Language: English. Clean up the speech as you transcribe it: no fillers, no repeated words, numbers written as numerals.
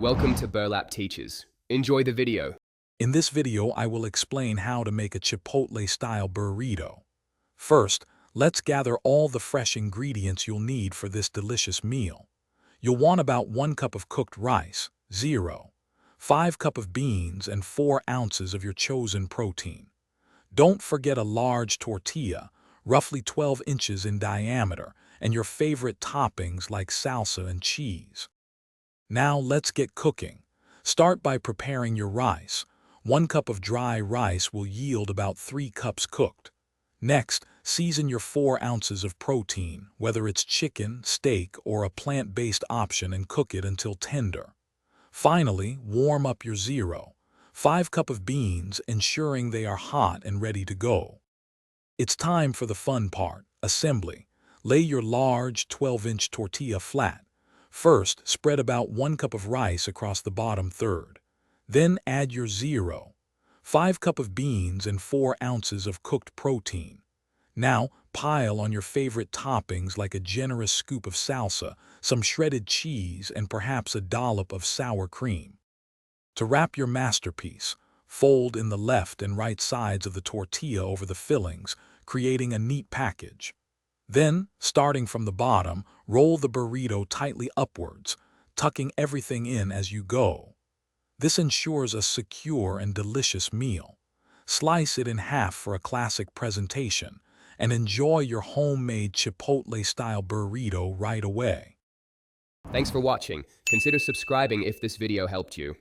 Welcome to Burlap Teachers. Enjoy the video. In this video, I will explain how to make a Chipotle-style burrito. First, let's gather all the fresh ingredients you'll need for this delicious meal. You'll want about 1 cup of cooked rice, 5 cups of beans, and 4 ounces of your chosen protein. Don't forget a large tortilla, roughly 12 inches in diameter, and your favorite toppings like salsa and cheese. Now let's get cooking. Start by preparing your rice. 1 cup of dry rice will yield about 3 cups cooked. Next, season your 4 ounces of protein, whether it's chicken, steak, or a plant-based option, and cook it until tender. Finally, warm up your 5 cups of beans, ensuring they are hot and ready to go. It's time for the fun part, assembly. Lay your large 12-inch tortilla flat. First, spread about 1 cup of rice across the bottom third. Then add your 5 cups of beans and 4 ounces of cooked protein. Now, pile on your favorite toppings like a generous scoop of salsa, some shredded cheese, and perhaps a dollop of sour cream. To wrap your masterpiece, fold in the left and right sides of the tortilla over the fillings, creating a neat package. Then, starting from the bottom, roll the burrito tightly upwards, tucking everything in as you go. This ensures a secure and delicious meal. Slice it in half for a classic presentation, and enjoy your homemade Chipotle-style burrito right away. Thanks for watching. Consider subscribing if this video helped you.